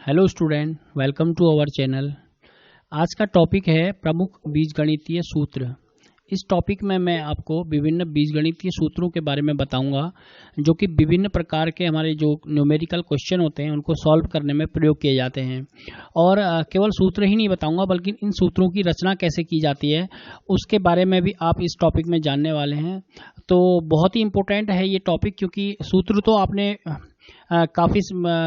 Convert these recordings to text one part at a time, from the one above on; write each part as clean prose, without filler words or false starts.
Hello student, welcome to our channel. आज का topic है प्रमुख बीजगणितीय सूत्र। इस टॉपिक में मैं आपको विभिन्न बीजगणितीय सूत्रों के बारे में बताऊंगा जो कि विभिन्न प्रकार के हमारे जो न्यूमेरिकल क्वेश्चन होते हैं उनको सॉल्व करने में प्रयोग किए जाते हैं। और केवल सूत्र ही नहीं बताऊंगा बल्कि इन सूत्रों की रचना कैसे की जाती है उसके बारे में भी आप इस टॉपिक में जानने वाले हैं। तो बहुत ही इम्पोर्टेंट है ये टॉपिक, क्योंकि सूत्र तो आपने काफ़ी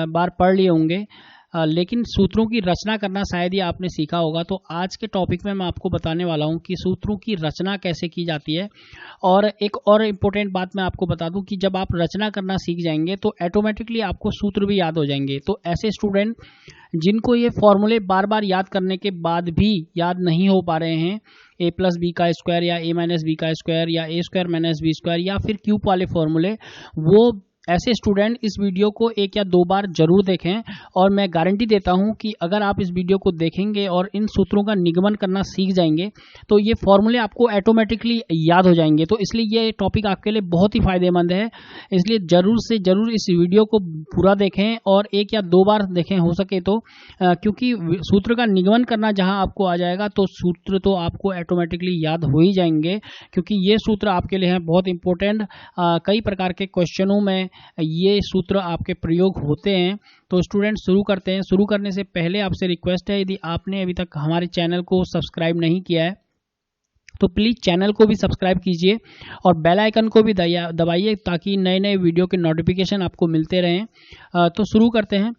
बार पढ़ लिए होंगे, लेकिन सूत्रों की रचना करना शायद ही आपने सीखा होगा। तो आज के टॉपिक में मैं आपको बताने वाला हूं कि सूत्रों की रचना कैसे की जाती है। और एक और इम्पोर्टेंट बात मैं आपको बता दूं कि जब आप रचना करना सीख जाएंगे तो ऑटोमेटिकली आपको सूत्र भी याद हो जाएंगे। तो ऐसे स्टूडेंट जिनको ये फॉर्मूले बार बार याद करने के बाद भी याद नहीं हो पा रहे हैं, a प्लस बी का स्क्वायर या a माइनस बी का स्क्वायर या a square minus B square या फिर क्यूब वाले फॉर्मूले, वो ऐसे स्टूडेंट इस वीडियो को एक या दो बार जरूर देखें। और मैं गारंटी देता हूं कि अगर आप इस वीडियो को देखेंगे और इन सूत्रों का निगमन करना सीख जाएंगे तो ये फॉर्मूले आपको ऑटोमेटिकली याद हो जाएंगे। तो इसलिए ये टॉपिक आपके लिए बहुत ही फायदेमंद है, इसलिए जरूर से जरूर इस वीडियो को पूरा देखें और एक या दो बार देखें हो सके तो, क्योंकि सूत्र का निगमन करना जहां आपको आ जाएगा तो सूत्र तो आपको ऑटोमेटिकली याद हो ही जाएंगे, क्योंकि ये सूत्र आपके लिए हैं बहुत इंपॉर्टेंट। कई प्रकार के क्वेश्चनों में ये सूत्र आपके प्रयोग होते हैं। तो स्टूडेंट शुरू करते हैं। शुरू करने से पहले आपसे रिक्वेस्ट है, यदि आपने अभी तक हमारे चैनल को सब्सक्राइब नहीं किया है तो प्लीज़ चैनल को भी सब्सक्राइब कीजिए और बेल आइकन को भी दबाइए ताकि नए नए वीडियो के नोटिफिकेशन आपको मिलते रहें। तो शुरू करते हैं।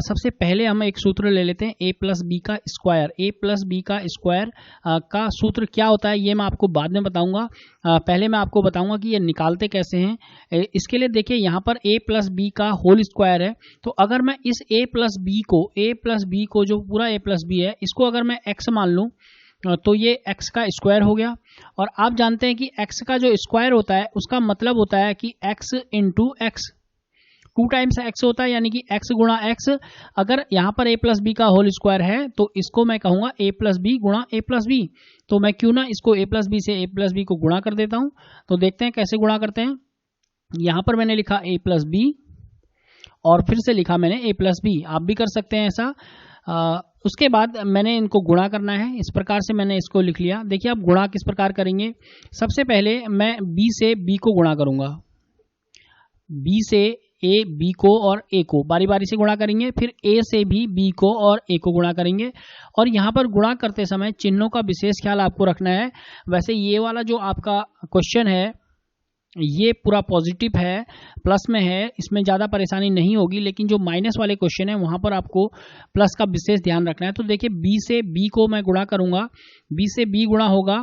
सबसे पहले हम एक सूत्र ले लेते हैं, a प्लस बी का स्क्वायर। a प्लस बी का स्क्वायर का सूत्र क्या होता है ये मैं आपको बाद में बताऊंगा। पहले मैं आपको बताऊंगा कि ये निकालते कैसे हैं। इसके लिए देखिए यहाँ पर a प्लस बी का होल स्क्वायर है। तो अगर मैं इस a प्लस बी को जो पूरा a प्लस बी है इसको अगर मैं x मान लूँ तो ये x का स्क्वायर हो गया। और आप जानते हैं कि x का जो स्क्वायर होता है उसका मतलब होता है कि x into x, 2 times x होता है, यानी कि x गुणा x। अगर यहाँ पर a प्लस बी का होल स्क्वायर है तो इसको मैं कहूँगा a प्लस बी गुणा a प्लस बी। तो मैं क्यों ना इसको a प्लस बी से a प्लस बी को गुणा कर देता हूँ। तो देखते हैं कैसे गुणा करते हैं। यहाँ पर मैंने लिखा a प्लस बी और फिर से लिखा मैंने a प्लस बी, आप भी कर सकते हैं ऐसा। उसके बाद मैंने इनको गुणा करना है, इस प्रकार से मैंने इसको लिख लिया। देखिए आप गुणा किस प्रकार करेंगे। सबसे पहले मैं b से b को गुणा करूंगा, b से a b को और a को बारी बारी से गुणा करेंगे, फिर a से भी b को और a को गुणा करेंगे। और यहाँ पर गुणा करते समय चिन्हों का विशेष ख्याल आपको रखना है। वैसे ये वाला जो आपका क्वेश्चन है ये पूरा पॉजिटिव है, प्लस में है, इसमें ज़्यादा परेशानी नहीं होगी, लेकिन जो माइनस वाले क्वेश्चन है वहाँ पर आपको प्लस का विशेष ध्यान रखना है। तो देखिए b से b को मैं गुणा करूँगा, b से b गुणा होगा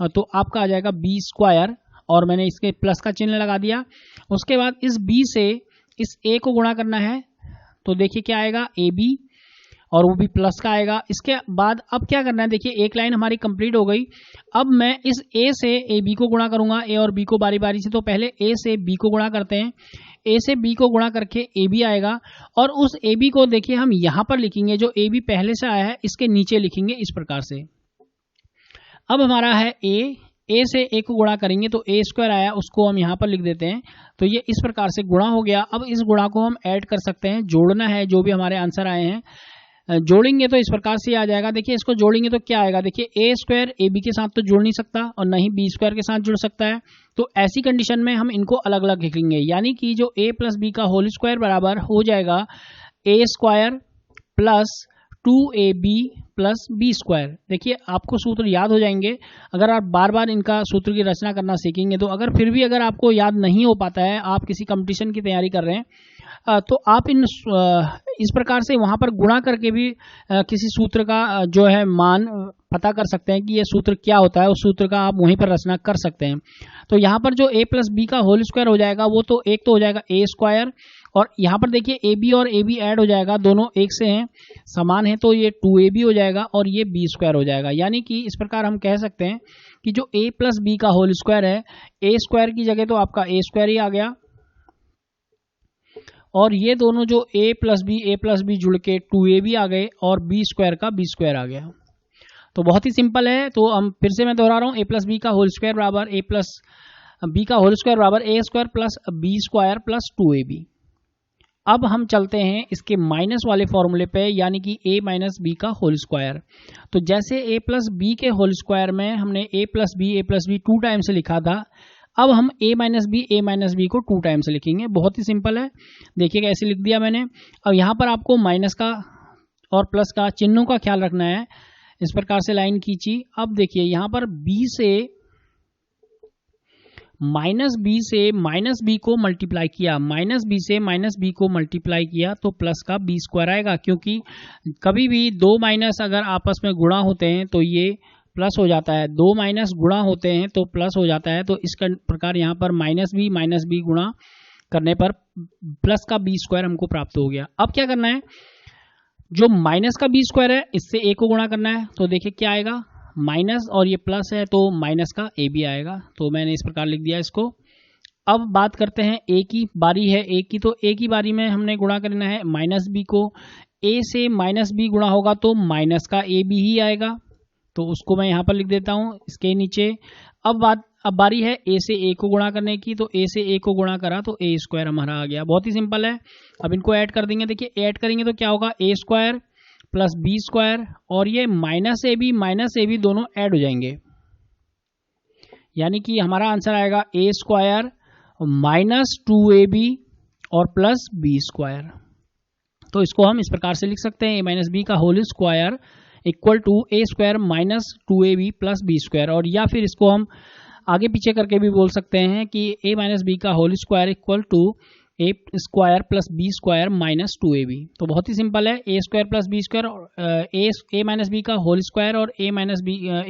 तो आपका आ जाएगा b स्क्वायर, और मैंने इसके प्लस का चिन्ह लगा दिया। उसके बाद इस b से इस a को गुणा करना है तो देखिए क्या आएगा ab, और वो भी प्लस का आएगा। इसके बाद अब क्या करना है, देखिए एक लाइन हमारी कंप्लीट हो गई। अब मैं इस a से ab को गुणा करूंगा, a और b को बारी बारी से। तो पहले a से b को गुणा करते हैं, a से b को गुणा करके ab आएगा, और उस ab को देखिए हम यहाँ पर लिखेंगे, जो ab पहले से आया है इसके नीचे लिखेंगे इस प्रकार से। अब हमारा है a से a को गुणा करेंगे तो a स्क्वायर आया, उसको हम यहाँ पर लिख देते हैं। तो ये इस प्रकार से गुणा हो गया। अब इस गुणा को हम ऐड कर सकते हैं, जोड़ना है जो भी हमारे आंसर आए हैं। जोड़ेंगे तो इस प्रकार से आ जाएगा। देखिए इसको जोड़ेंगे तो क्या आएगा, देखिए a स्क्वायर ए बी के साथ तो जुड़ नहीं सकता और न ही b स्क्वायर के साथ जुड़ सकता है। तो ऐसी कंडीशन में हम इनको अलग अलग लिखेंगे, यानी कि जो a प्लस बी का होल स्क्वायर बराबर हो जाएगा a square plus 2ab plus B square. देखिए आपको सूत्र याद हो जाएंगे अगर आप बार बार इनका सूत्र की रचना करना सीखेंगे। तो अगर फिर भी अगर आपको याद नहीं हो पाता है, आप किसी कंपटीशन की तैयारी कर रहे हैं, तो आप इस प्रकार से वहां पर गुणा करके भी किसी सूत्र का जो है मान पता कर सकते हैं कि ये सूत्र क्या होता है, उस सूत्र का आप वहीं पर रचना कर सकते हैं। तो यहाँ पर जो a प्लस बी का होल स्क्वायर हो जाएगा वो तो एक तो हो जाएगा a स्क्वायर, और यहाँ पर देखिए ए बी और ए बी ऐड हो जाएगा, दोनों एक से हैं, समान है, तो ये 2ab हो जाएगा और ये b स्क्वायर हो जाएगा। यानी कि इस प्रकार हम कह सकते हैं कि जो a प्लस बी का होल स्क्वायर है, a स्क्वायर की जगह तो आपका a स्क्वायर ही आ गया, और ये दोनों जो a प्लस बी जुड़ के 2ab आ गए, और b स्क्वायर का b स्क्वायर आ गया। तो बहुत ही सिंपल है। तो हम फिर से मैं दोहरा रहा हूँ, a प्लस बी का होल स्क्वायर बराबर a प्लस बी का होल स्क्वायर बराबर a square plus b square plus 2ab। अब हम चलते हैं इसके माइनस वाले फॉर्मूले पे, यानी कि a माइनस बी का होल स्क्वायर। तो जैसे a प्लस बी के होल स्क्वायर में हमने a प्लस बी 2 टाइम्स लिखा था, अब हम a माइनस बी को 2 टाइम्स लिखेंगे। बहुत ही सिंपल है, देखिएगा ऐसे लिख दिया मैंने। अब यहाँ पर आपको माइनस का और प्लस का चिन्हों का ख्याल रखना है। इस प्रकार से लाइन खींची। अब देखिए यहाँ पर b से माइनस बी को मल्टीप्लाई किया, माइनस बी से माइनस बी को मल्टीप्लाई किया तो प्लस का बी स्क्वायर आएगा, क्योंकि कभी भी दो माइनस अगर आपस में गुणा होते हैं तो ये प्लस हो जाता है, दो माइनस गुणा होते हैं तो प्लस हो जाता है। तो इस प्रकार यहाँ पर माइनस बी गुणा करने पर प्लस का बी स्क्वायर हमको प्राप्त हो गया। अब क्या करना है, जो माइनस का बी स्क्वायर है इससे ए को गुणा करना है। तो देखिए क्या आएगा, माइनस और ये प्लस है तो माइनस का ए भी आएगा। तो मैंने इस प्रकार लिख दिया इसको। अब बात करते हैं ए की बारी है, ए की। तो ए की बारी में हमने गुणा करना है माइनस बी को। ए से माइनस बी गुणा होगा तो माइनस का ए बी ही आएगा, तो उसको मैं यहाँ पर लिख देता हूँ इसके नीचे। अब बारी है ए से ए को गुणा करने की। तो ए से ए को गुणा करा तो ए स्क्वायर हमारा आ गया। बहुत ही सिंपल है। अब इनको ऐड कर देंगे। देखिए ऐड करेंगे तो क्या होगा, ए स्क्वायर प्लस बी स्क्वायर, और ये माइनस ए बी दोनों ऐड हो जाएंगे, यानी कि हमारा आंसर आएगा ए स्क्वायर माइनस 2ab और प्लस बी स्क्वायर। तो इसको हम इस प्रकार से लिख सकते हैं, ए माइनस बी का whole square equal to A square minus 2ab plus B square. और या फिर इसको हम आगे पीछे करके भी बोल सकते हैं कि ए माइनस बी का whole square equal to A square plus B square minus 2ab। तो बहुत ही सिंपल है, ए square plus B square, A minus B का होल स्क्वायर और ए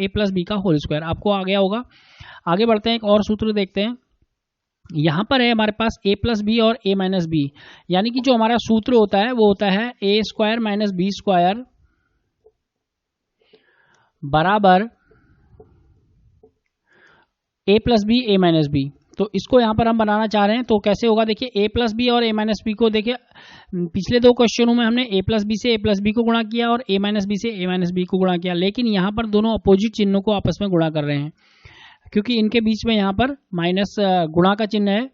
प्लस बी का होल स्क्वायर। आपको आ गया होगा। आगे बढ़ते हैं, एक और सूत्र देखते हैं। यहां पर है हमारे पास a प्लस बी और a माइनस बी, यानी कि जो हमारा सूत्र होता है वो होता है ए स्क्वायर माइनस बी स्क्वायर बराबर a plus B a minus B. तो इसको यहां पर हम बनाना चाह रहे हैं, तो कैसे होगा, देखिए a प्लस बी और a माइनस बी को, देखिए पिछले दो क्वेश्चनों में हमने a प्लस बी से a प्लस बी को गुणा किया और a माइनस बी से a माइनस बी को गुणा किया, लेकिन यहां पर दोनों अपोजिट चिन्हों को आपस में गुणा कर रहे हैं, क्योंकि इनके बीच में यहां पर माइनस गुणा का चिन्ह है।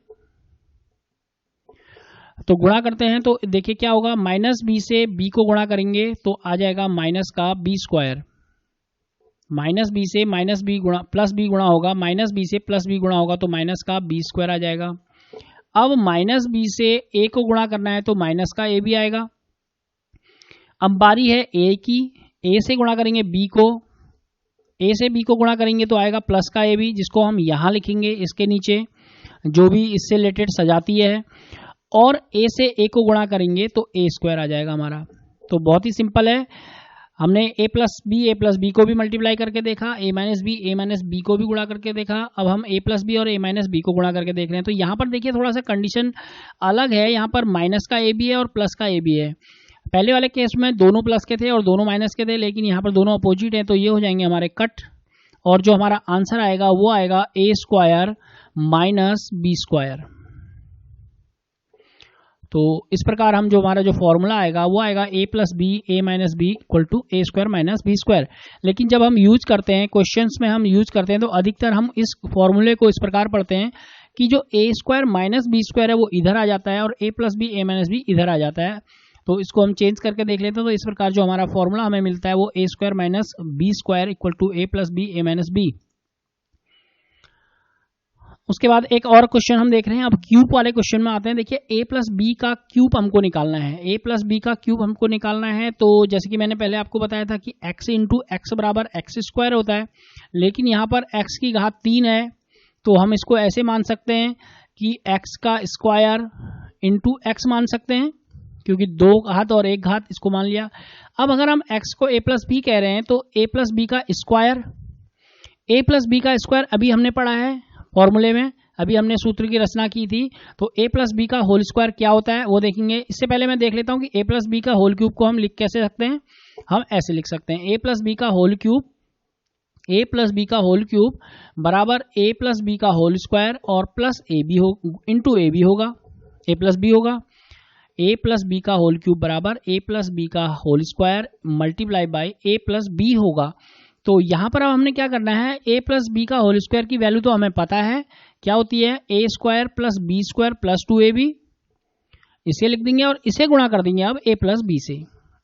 तो गुणा करते हैं तो देखिए क्या होगा, माइनस बी से बी को गुणा करेंगे तो आ जाएगा माइनस का बी स्क्वायर, माइनस बी से माइनस बी गुणा प्लस बी गुणा होगा, माइनस बी से प्लस बी गुणा होगा तो माइनस का बी स्क्वायर आ जाएगा। अब माइनस बी से ए को गुणा करना है तो माइनस का ए भी आएगा। अब बारी है ए की, ए से गुणा करेंगे बी को, ए से बी को गुणा करेंगे तो आएगा प्लस का ए बी, जिसको हम यहां लिखेंगे इसके नीचे, जो भी इससे रिलेटेड सजाती है। और ए से ए को गुणा करेंगे तो ए स्क्वायर आ जाएगा हमारा। तो बहुत ही सिंपल है, हमने ए प्लस बी को भी मल्टीप्लाई करके देखा, ए माइनस बी को भी गुणा करके देखा। अब हम ए प्लस बी और ए माइनस बी को गुणा करके देख रहे हैं। तो यहाँ पर देखिए थोड़ा सा कंडीशन अलग है, यहाँ पर माइनस का ए भी है और प्लस का ए भी है। पहले वाले केस में दोनों प्लस के थे और दोनों माइनस के थे, लेकिन यहाँ पर दोनों अपोजिट हैं, तो ये हो जाएंगे हमारे कट, और जो हमारा आंसर आएगा वो आएगा ए स्क्वायर माइनस बी स्क्वायर। तो इस प्रकार हम जो हमारा जो फॉर्मूला आएगा वो आएगा a plus b a minus b equal to A square minus B square. लेकिन जब हम यूज करते हैं, क्वेश्चंस में हम यूज करते हैं, तो अधिकतर हम इस फॉर्मूले को इस प्रकार पढ़ते हैं कि जो ए स्क्वायर माइनस बी स्क्वायर है वो इधर आ जाता है और A plus b a minus B इधर आ जाता है। तो इसको हम चेंज करके देख लेते हैं। तो इस प्रकार जो हमारा फॉर्मूला हमें मिलता है वो a square minus B square equal to a plus b a minus b. उसके बाद एक और क्वेश्चन हम देख रहे हैं। अब क्यूब वाले क्वेश्चन में आते हैं। देखिए ए प्लस बी का क्यूब हमको निकालना है, ए प्लस बी का क्यूब हमको निकालना है। तो जैसे कि मैंने पहले आपको बताया था कि x इंटू एक्स बराबर एक्स स्क्वायर होता है, लेकिन यहाँ पर x की घात 3 है, तो हम इसको ऐसे मान सकते हैं कि x का स्क्वायर इंटू एक्स मान सकते हैं, क्योंकि 2 घात और 1 घात इसको मान लिया। अब अगर हम x को a प्लस बी कह रहे हैं तो a प्लस बी का स्क्वायर, a प्लस बी का स्क्वायर अभी हमने पढ़ा है फॉर्मूले में, अभी हमने सूत्र की रचना की थी। तो a प्लस बी का होल स्क्वायर क्या होता है वो देखेंगे। इससे पहले मैं देख लेता हूं कि a प्लस बी का होल क्यूब को हम लिख कैसे सकते हैं। हम ऐसे लिख सकते हैं, a प्लस बी का whole cube, a plus B का होल क्यूब बराबर a प्लस बी का होल स्क्वायर और प्लस ए बी हो इंटू ए बी होगा, a प्लस बी होगा। a प्लस बी का होल क्यूब बराबर a प्लस बी का whole square multiply by a plus B होगा। तो यहां पर अब हमने क्या करना है, a प्लस बी का होल स्क्वायर की वैल्यू तो हमें पता है क्या होती है, a square plus B square plus 2ab इसे लिख देंगे और इसे गुणा कर देंगे अब a प्लस बी से,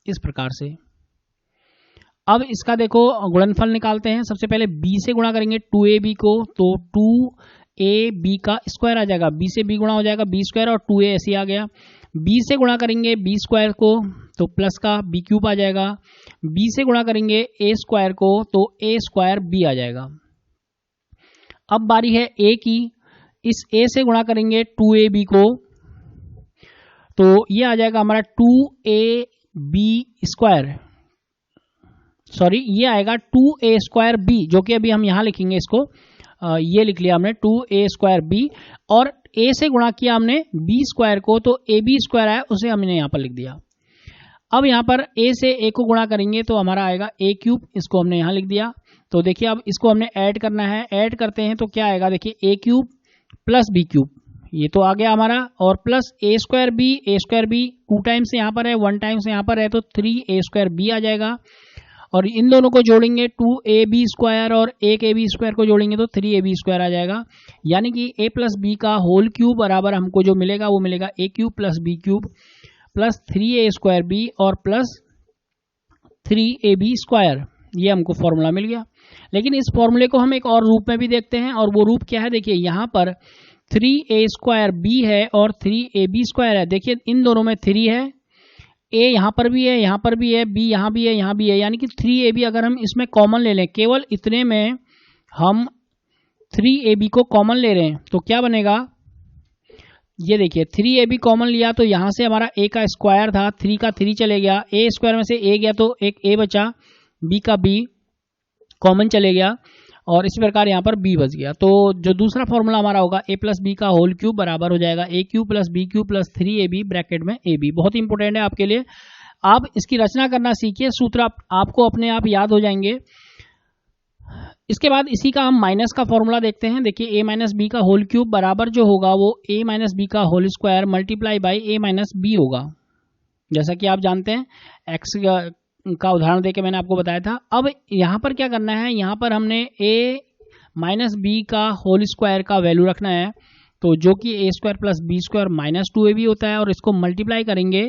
इस प्रकार से। अब इसका देखो गुणनफल निकालते हैं। सबसे पहले b से गुणा करेंगे 2ab को, तो 2ab का स्क्वायर आ जाएगा, b से b गुणा हो जाएगा b स्क्वायर और 2a ऐसे आ गया। b से गुणा करेंगे b स्क्वायर को तो प्लस का b क्यूब आ जाएगा, b से गुणा करेंगे a स्क्वायर को तो a स्क्वायर b आ जाएगा। अब बारी है a की, इस a से गुणा करेंगे 2ab को तो ये आ जाएगा हमारा 2ab स्क्वायर, सॉरी ये आएगा 2a स्क्वायर b, जो कि अभी हम यहां लिखेंगे इसको, ये लिख लिया हमने 2a स्क्वायर b, और a से गुणा किया हमने b स्क्वायर को तो ab स्क्वायर आया, उसे हमने यहां पर लिख दिया। अब यहां पर a से a को गुणा करेंगे तो हमारा आएगा a क्यूब, इसको हमने यहां लिख दिया। तो देखिए अब इसको हमने ऐड करना है, ऐड करते हैं तो क्या आएगा, देखिए a cube plus b cube, ये तो आ गया हमारा, और plus a square b 2 times यहाँ पर है, 1 टाइम्स यहाँ पर है, तो 3a स्क्वायर b आ जाएगा। और इन दोनों को जोड़ेंगे 2ab स्क्वायर और 1ab स्क्वायर को जोड़ेंगे तो 3ab स्क्वायर आ जाएगा। यानी कि a प्लस बी का होल क्यूब बराबर हमको जो मिलेगा वो मिलेगा a cube plus b cube plus 3a square b और प्लस 3ab स्क्वायर, ये हमको फॉर्मूला मिल गया। लेकिन इस फॉर्मूले को हम एक और रूप में भी देखते हैं, और वो रूप क्या है, देखिए यहाँ पर 3a स्क्वायर b है और 3ab स्क्वायर है। देखिए इन दोनों में 3 है, a यहाँ पर भी है, यहाँ पर भी है, b यहाँ भी है, यहाँ भी है, यानी कि 3ab अगर हम इसमें कॉमन ले लें, केवल इतने में हम 3ab को कॉमन ले रहे हैं तो क्या बनेगा, ये देखिए 3ab कॉमन लिया तो यहाँ से हमारा a का स्क्वायर था, 3 का 3 चले गया, a स्क्वायर में से a गया तो एक a बचा, b का b कॉमन चले गया, और इसी प्रकार यहाँ पर b बच गया। तो जो दूसरा फॉर्मूला हमारा होगा a प्लस बी का होल क्यूब बराबर हो जाएगा a cube plus b cube plus 3ab bracket में ab। बहुत ही इंपॉर्टेंट है आपके लिए, आप इसकी रचना करना सीखिए, सूत्र आपको अपने आप याद हो जाएंगे। इसके बाद इसी का हम माइनस का फॉर्मूला देखते हैं। देखिए a माइनस बी का होल क्यूब बराबर जो होगा वो a माइनस बी का whole square multiply by a minus B होगा, जैसा कि आप जानते हैं x का उदाहरण देके मैंने आपको बताया था। अब यहाँ पर क्या करना है, यहाँ पर हमने a माइनस बी का होल स्क्वायर का वैल्यू रखना है, तो जो कि a square plus B square minus 2ab होता है, और इसको मल्टीप्लाई करेंगे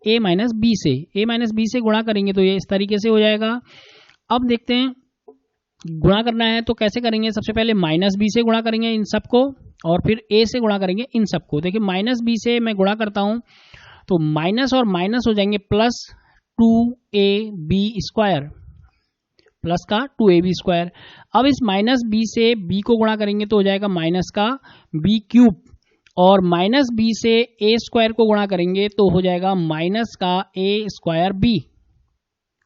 a माइनस बी से, a माइनस बी से गुणा करेंगे तो ये इस तरीके से हो जाएगा। अब देखते हैं गुणा करना है तो कैसे करेंगे, सबसे पहले माइनस बी से गुणा करेंगे इन सबको, और फिर a से गुणा करेंगे इन सबको। देखिए माइनस बी से मैं गुणा करता हूँ तो माइनस और माइनस हो जाएंगे प्लस 2ab स्क्वायर, प्लस का 2ab स्क्वायर। अब इस माइनस बी से b को गुणा करेंगे तो हो जाएगा माइनस का b क्यूब, और माइनस b से a स्क्वायर को गुणा करेंगे तो हो जाएगा माइनस का a स्क्वायर b।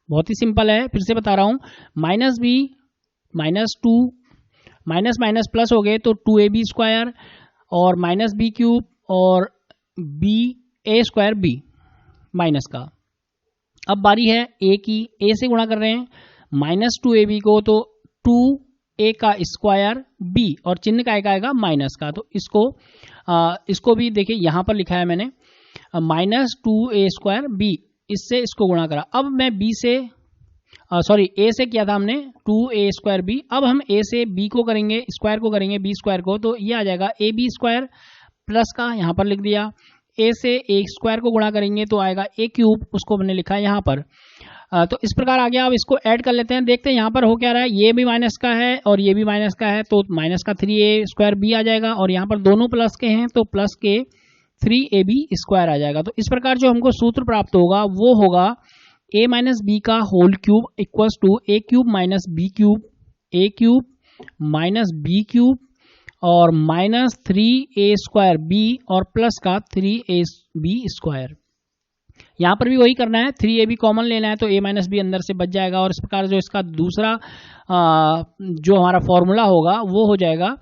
बहुत ही सिंपल है, फिर से बता रहा हूं, minus b minus 2 minus minus plus हो गए तो 2ab स्क्वायर और माइनस b क्यूब और b a square b minus का। अब बारी है a की, a से गुणा कर रहे हैं माइनस 2ab को तो 2a का स्क्वायर b, और चिन्ह का एक आएगा माइनस का, तो इसको भी देखिए यहाँ पर लिखा है मैंने माइनस 2a स्क्वायर b, इससे इसको गुणा करा। अब मैं b से a से किया था हमने 2a स्क्वायर b, अब हम a से b को करेंगे, स्क्वायर को करेंगे b स्क्वायर को, तो ये आ जाएगा ab स्क्वायर प्लस का यहाँ पर लिख दिया, a से a स्क्वायर को गुणा करेंगे तो आएगा a क्यूब, उसको हमने लिखा है यहाँ पर। तो इस प्रकार आ गया। अब इसको ऐड कर लेते हैं, देखते हैं यहाँ पर हो क्या रहा है, ये भी माइनस का है और ये भी माइनस का है, तो माइनस का 3a स्क्वायर b आ जाएगा, और यहाँ पर दोनों प्लस के हैं तो प्लस के 3ab स्क्वायर आ जाएगा। तो इस प्रकार जो हमको सूत्र प्राप्त होगा वो होगा a माइनस बी का whole cube equals to a cube minus b cube, a cube minus b cube और माइनस 3a स्क्वायर b और प्लस का 3ab स्क्वायर। यहाँ पर भी वही करना है, 3ab कॉमन लेना है तो a माइनस बी अंदर से बच जाएगा, और इस प्रकार जो इसका दूसरा जो हमारा फॉर्मूला होगा वो हो जाएगा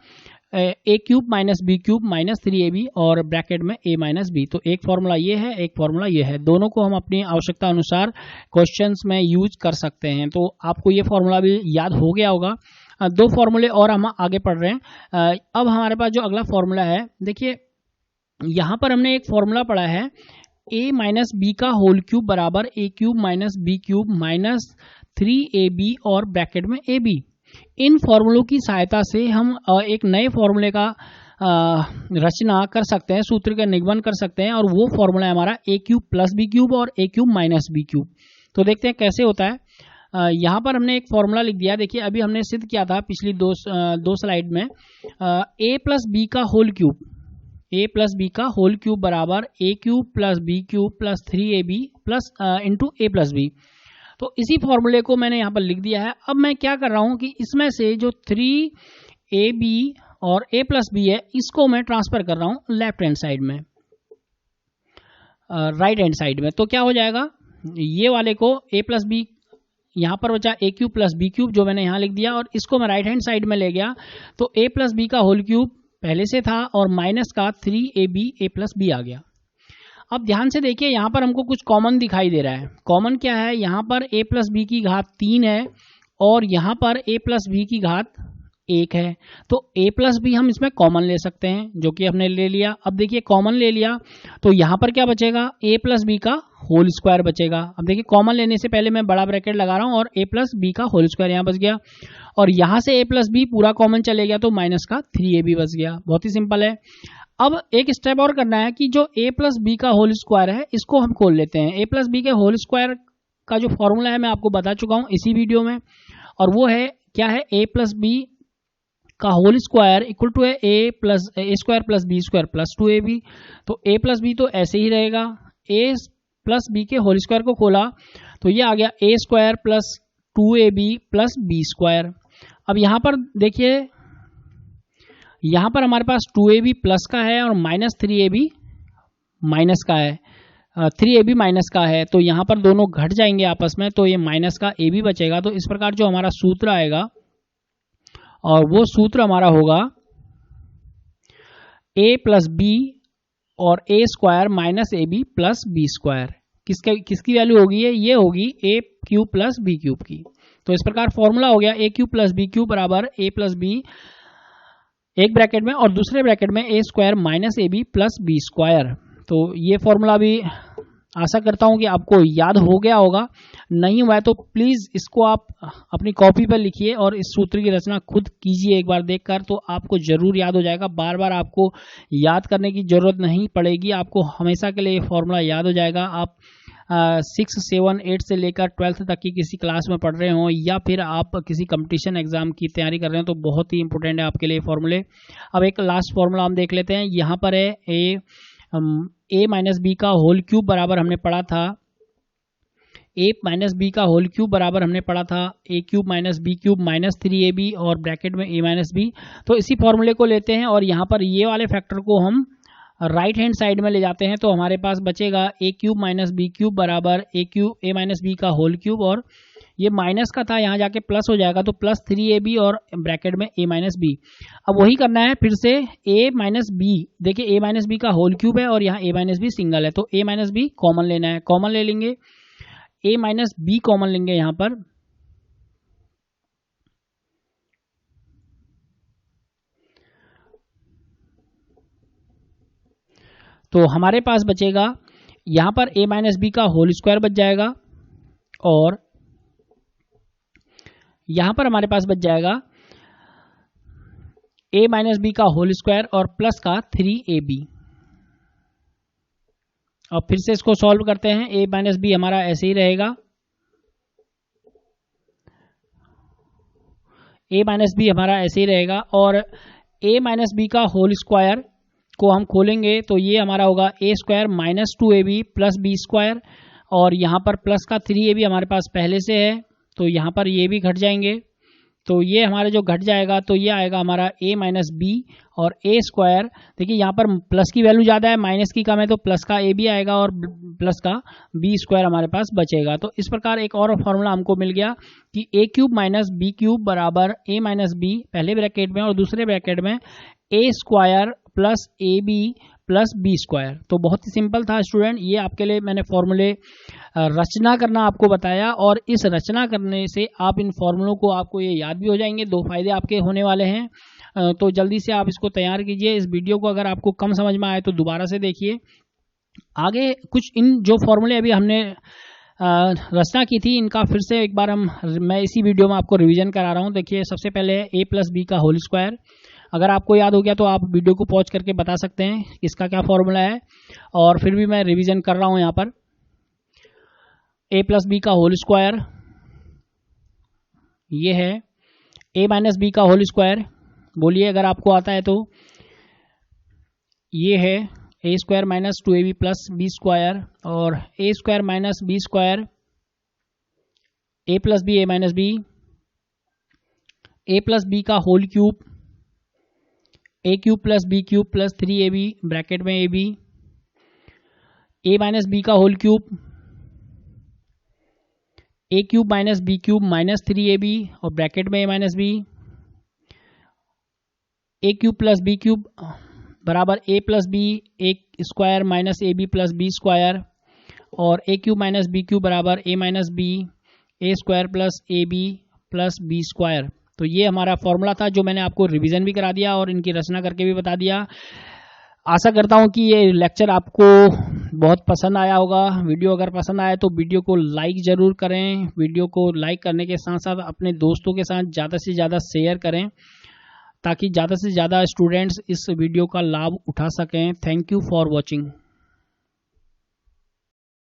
a cube minus b cube minus 3ab और ब्रैकेट में a माइनस b। तो एक फॉर्मूला ये है, एक फॉर्मूला ये है, दोनों को हम अपनी आवश्यकता अनुसार क्वेश्चंस में यूज कर सकते हैं। तो आपको ये फॉर्मूला भी याद हो गया होगा। दो फॉर्मूले और हम आगे पढ़ रहे हैं। अब हमारे पास जो अगला फॉर्मूला है, देखिए यहाँ पर हमने एक फॉर्मूला पढ़ा है a माइनस बी का होल क्यूब बराबर a cube minus b cube minus 3ab और ब्रैकेट में ab। इन फॉर्मूलों की सहायता से हम एक नए फॉर्मूले का रचना कर सकते हैं, सूत्र का निगमन कर सकते हैं, और वो फॉर्मूला है हमारा ए क्यूब प्लस बी क्यूब और a cube minus B cube. तो देखते हैं कैसे होता है। यहाँ पर हमने एक फॉर्मूला लिख दिया। देखिए अभी हमने सिद्ध किया था पिछली दो स्लाइड में, ए प्लस बी का whole cube, a plus B का होल क्यूब बराबर a cube plus B cube plus 3ab plus into a plus b. तो इसी फॉर्मूले को मैंने यहाँ पर लिख दिया है। अब मैं क्या कर रहा हूँ कि इसमें से जो 3ab और a प्लस बी है, इसको मैं ट्रांसफर कर रहा हूँ लेफ्ट हैंड साइड में, राइट हैंड साइड में। तो क्या हो जाएगा, ये वाले को a प्लस बी, यहाँ पर बचा ए क्यूब प्लस बी क्यूब जो मैंने यहाँ लिख दिया, और इसको मैं राइट हैंड साइड में ले गया तो a प्लस बी का होल क्यूब पहले से था और माइनस का 3ab a प्लस बी आ गया। अब ध्यान से देखिए, यहाँ पर हमको कुछ कॉमन दिखाई दे रहा है। कॉमन क्या है, यहाँ पर a प्लस बी की घात 3 है और यहाँ पर a प्लस बी की घात 1 है। तो a प्लस बी हम इसमें कॉमन ले सकते हैं, जो कि हमने ले लिया। अब देखिए कॉमन ले लिया तो यहाँ पर क्या बचेगा, a प्लस बी का होल स्क्वायर बचेगा। अब देखिए कॉमन लेने से पहले मैं बड़ा ब्रैकेट लगा रहा हूँ और a प्लस बी का होल स्क्वायर यहाँ बच गया, और यहाँ से a प्लस बी पूरा कॉमन चले गया तो माइनस का 3ab बच गया। बहुत ही सिंपल है। अब एक स्टेप और करना है कि जो a प्लस बी का होल स्क्वायर है इसको हम खोल लेते हैं। a प्लस बी के होल स्क्वायर का जो फॉर्मूला है मैं आपको बता चुका हूँ इसी वीडियो में, और वो है क्या है, a प्लस बी का होल स्क्वायर इक्वल टू है ए square plus B square plus 2ab। तो a प्लस बी तो ऐसे ही रहेगा, a प्लस बी के होल स्क्वायर को खोला तो ये आ गया a square plus 2ab plus B square. अब यहाँ पर देखिए, यहाँ पर हमारे पास 2ab प्लस का है और माइनस 3ab माइनस का है, 3ab माइनस का है, तो यहाँ पर दोनों घट जाएंगे आपस में, तो ये माइनस का ab बचेगा। तो इस प्रकार जो हमारा सूत्र आएगा, और वो सूत्र हमारा होगा a प्लस बी और a square minus ab plus B square. किसकी वैल्यू होगी ये होगी a cube plus B cube की। तो इस प्रकार फॉर्मूला हो गया a cube plus B cube बराबर a प्लस बी एक ब्रैकेट में और दूसरे ब्रैकेट में a square minus ab plus B square. तो ये फॉर्मूला भी आशा करता हूं कि आपको याद हो गया होगा। नहीं हुआ है तो प्लीज इसको आप अपनी कॉपी पर लिखिए और इस सूत्र की रचना खुद कीजिए एक बार देखकर, तो आपको जरूर याद हो जाएगा। बार बार आपको याद करने की जरूरत नहीं पड़ेगी, आपको हमेशा के लिए फॉर्मूला याद हो जाएगा। आप 6, 7, 8 से लेकर 12th तक की किसी क्लास में पढ़ रहे हो या फिर आप किसी कंपटीशन एग्जाम की तैयारी कर रहे हो तो बहुत ही इंपॉर्टेंट है आपके लिए फॉर्मूले। अब एक लास्ट फॉर्मूला हम देख लेते हैं। यहाँ पर है a माइनस बी का होल क्यूब बराबर हमने पढ़ा था, a माइनस बी का होल क्यूब बराबर हमने पढ़ा था a cube minus B cube minus 3ab और ब्रैकेट में a माइनस बी। तो इसी फॉर्मूले को लेते हैं और यहाँ पर ये वाले फैक्टर को हम राइट हैंड साइड में ले जाते हैं, तो हमारे पास बचेगा a cube minus B cube बराबर a माइनस बी का होल क्यूब, और ये माइनस का था यहाँ जाके प्लस हो जाएगा तो प्लस 3ab और ब्रैकेट में a माइनस बी। अब वही करना है फिर से a माइनस बी। देखिए a माइनस बी का होल क्यूब है और यहाँ a माइनस बी सिंगल है, तो a माइनस बी कॉमन लेना है। कॉमन ले लेंगे, a माइनस बी कॉमन लेंगे यहाँ पर, तो हमारे पास बचेगा यहाँ पर a माइनस बी का होल स्क्वायर बच जाएगा और यहाँ पर हमारे पास बच जाएगा a माइनस बी का होल स्क्वायर और प्लस का 3ab। और फिर से इसको सॉल्व करते हैं। a माइनस बी हमारा ऐसे ही रहेगा, a माइनस बी हमारा ऐसे ही रहेगा, और a माइनस बी का होल स्क्वायर को हम खोलेंगे तो ये हमारा होगा a square minus 2ab plus B square, और यहाँ पर प्लस का 3ab हमारे पास पहले से है तो यहाँ पर ये भी घट जाएंगे। तो ये हमारा जो घट जाएगा तो ये आएगा हमारा a माइनस बी और a स्क्वायर। देखिए यहाँ पर प्लस की वैल्यू ज़्यादा है, माइनस की कम है, तो प्लस का a भी आएगा और प्लस का b स्क्वायर हमारे पास बचेगा। तो इस प्रकार एक और फॉर्मूला हमको मिल गया कि a cube minus B cube बराबर a माइनस बी पहले ब्रैकेट में और दूसरे ब्रैकेट में a square plus ab plus B square. तो बहुत ही सिंपल था स्टूडेंट, ये आपके लिए मैंने फॉर्मूले रचना करना आपको बताया, और इस रचना करने से आप इन फॉर्मूलों को आपको ये याद भी हो जाएंगे। 2 फायदे आपके होने वाले हैं, तो जल्दी से आप इसको तैयार कीजिए। इस वीडियो को अगर आपको कम समझ में आए तो दोबारा से देखिए। आगे कुछ इन जो फॉर्मूले अभी हमने रचना की थी इनका फिर से एक बार मैं इसी वीडियो में आपको रिवीजन करा रहा हूँ। देखिए सबसे पहले है a प्लस बी का होल स्क्वायर, अगर आपको याद हो गया तो आप वीडियो को पॉज करके बता सकते हैं इसका क्या फॉर्मूला है। और फिर भी मैं रिवीजन कर रहा हूं यहाँ पर। ए प्लस बी का होल स्क्वायर, ये है ए माइनस बी का होल स्क्वायर, बोलिए अगर आपको आता है तो। ये है ए square minus 2ab plus B square, और a square minus B square, a plus b a minus b, a plus B का whole cube, a cube plus B cube plus 3ab bracket में a b, a minus B का whole cube, a cube minus B cube minus 3ab और bracket में a minus b, a cube plus B cube बराबर a plus b a square minus a b plus B square, और a cube minus B cube बराबर a minus b a square plus A b plus B square. तो ये हमारा formula था जो मैंने आपको रिवीजन भी करा दिया और इनकी रचना करके भी बता दिया। आशा करता हूं कि ये लेक्चर आपको बहुत पसंद आया होगा। वीडियो अगर पसंद आया तो वीडियो को लाइक ज़रूर करें। वीडियो को लाइक करने के साथ साथ अपने दोस्तों के साथ ज़्यादा से ज़्यादा शेयर करें ताकि ज़्यादा से ज़्यादा स्टूडेंट्स इस वीडियो का लाभ उठा सकें। Thank you for watching.